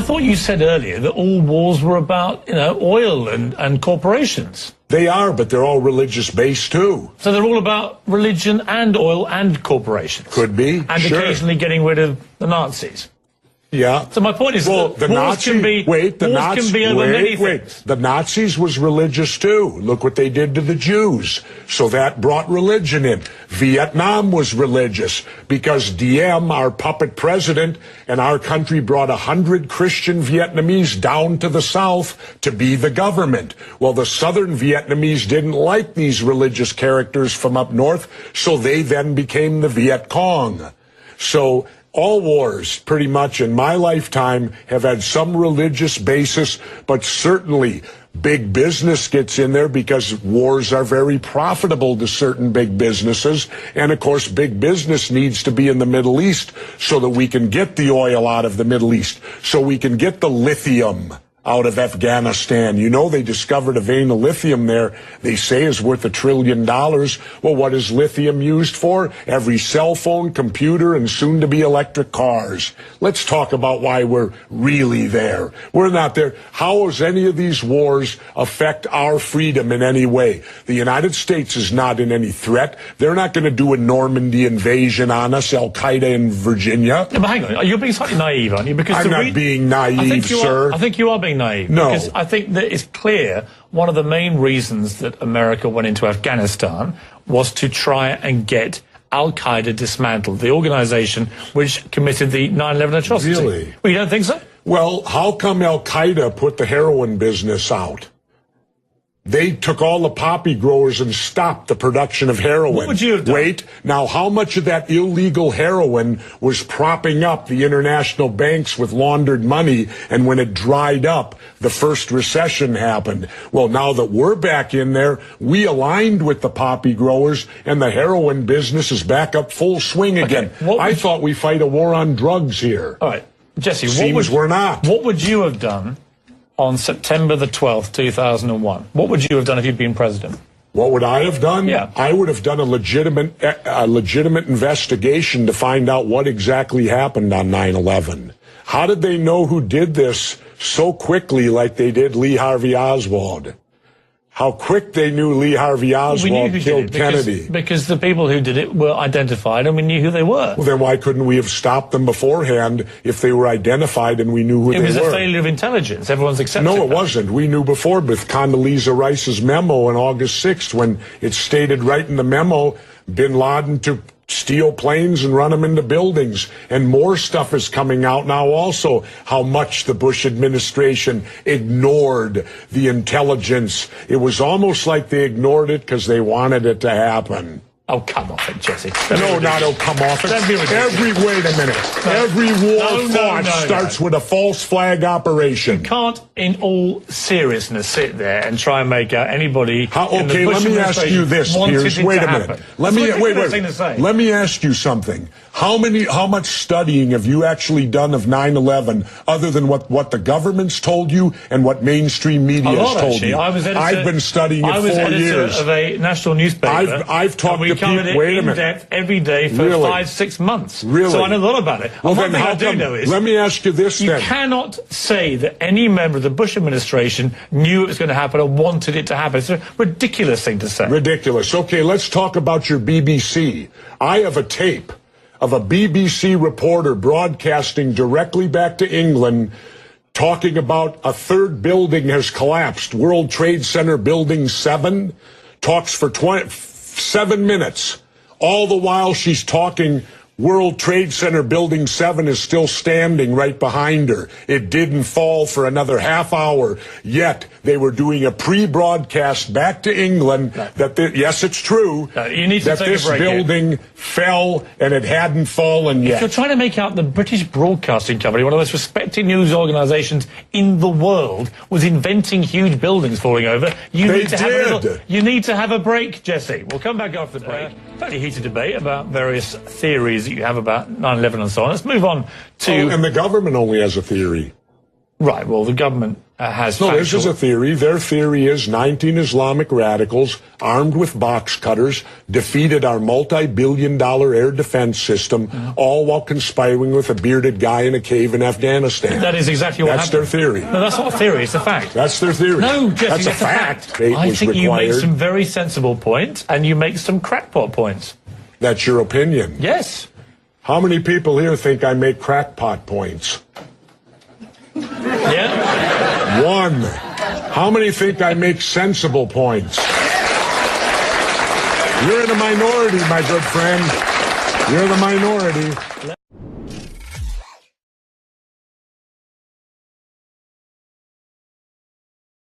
thought you said earlier that all wars were about, oil and corporations. They are, but they're all religious-based, too. So they're all about religion and oil and corporations. Could be, and sure. Occasionally getting rid of the Nazis. Yeah. So my point is well, that the wars can be over many things. The Nazis was religious too. Look what they did to the Jews. So that brought religion in. Vietnam was religious because Diem, our puppet president, and our country brought 100 Christian Vietnamese down to the south to be the government. Well, the southern Vietnamese didn't like these religious characters from up north, so they then became the Viet Cong. So all wars, pretty much in my lifetime, have had some religious basis, but certainly big business gets in there because wars are very profitable to certain big businesses. And, of course, big business needs to be in the Middle East so that we can get the oil out of the Middle East, so we can get the lithium out of Afghanistan. You know, they discovered a vein of lithium there they say is worth $1 trillion. Well, what is lithium used for? Every cell phone, computer, and soon to be electric cars. Let's talk about why we're really there. We're not there. How does any of these wars affect our freedom in any way? The United States is not in any threat. They're not going to do a Normandy invasion on us, Al-Qaeda in Virginia. Yeah, but hang on, you're being slightly naive, aren't you? Because I'm not being naive, sir. I think you are being naive. No. Because I think that it's clear one of the main reasons that America went into Afghanistan was to try and get Al-Qaeda dismantled, the organization which committed the 9/11 atrocity. Really? Well, you don't think so? Well, how come Al-Qaeda put the heroin business out? They took all the poppy growers and stopped the production of heroin. What would you have done? Wait, now how much of that illegal heroin was propping up the international banks with laundered money, and when it dried up, the first recession happened? Well, now that we're back in there, we aligned with the poppy growers, and the heroin business is back up full swing again. I thought we fight a war on drugs here. All right, Jesse, we're not. What would you have done on September the 12th, 2001? What would you have done if you'd been president? What would I have done? Yeah. I would have done a legitimate investigation to find out what exactly happened on 9/11. How did they know who did this so quickly like they did Lee Harvey Oswald? How quick they knew Lee Harvey Oswald killed Kennedy. Because the people who did it were identified and we knew who they were. Well, then why couldn't we have stopped them beforehand if they were identified and we knew who they were? It was a failure of intelligence. Everyone's accepted No, it that. wasn't. We knew before with Condoleezza Rice's memo on August 6th when it stated right in the memo, bin Laden to steal planes and run them into buildings. And more stuff is coming out now also, how much the Bush administration ignored the intelligence. It was almost like they ignored it because they wanted it to happen. Oh, come off it, Jesse. No, not oh, come off it. Wait a minute. Every war fought starts with a false flag operation. You can't, in all seriousness, sit there and try and make out anybody. Okay, let me ask you this, Piers. Wait a minute. Let me ask you something. How much studying have you actually done of 9/11 other than what the government's told you and what mainstream media has told you? I've been studying it 4 years. I was editor of a national newspaper. I've talked to people. Wait a minute. In depth every day for 5-6 months. Really? So I know a lot about it. Well, one thing I do know is, let me ask you this then. You cannot say that any member of the Bush administration knew it was going to happen or wanted it to happen. It's a ridiculous thing to say. Ridiculous. Okay, let's talk about your BBC. I have a tape of a BBC reporter broadcasting directly back to England talking about a third building has collapsed. World Trade Center Building 7 talks for 7 minutes. All the while she's talking, World Trade Center Building 7 is still standing right behind her. It didn't fall for another half hour. Yet they were doing a pre-broadcast back to England that, yes, it's true, you need to that this building fell and it hadn't fallen yet. If you're trying to make out the British Broadcasting Company, one of the most respected news organisations in the world, was inventing huge buildings falling over, you need to have a break, Jesse. We'll come back after the break. Fairly heated debate about various theories that you have about 9/11 and so on. Let's move on to... and the government only has a theory. Right, well, the government has No, factual... this is a theory. Their theory is 19 Islamic radicals armed with box cutters defeated our multi-billion-dollar air defense system, all while conspiring with a bearded guy in a cave in Afghanistan. That is exactly what happened. That's their theory. No, that's not a theory, it's a fact. That's their theory. No, Jesse, that's a fact. I think you make some very sensible points, and you make some crackpot points. That's your opinion. Yes. How many people here think I make crackpot points? Yeah? One. How many think I make sensible points? You're in a minority, my good friend. You're the minority.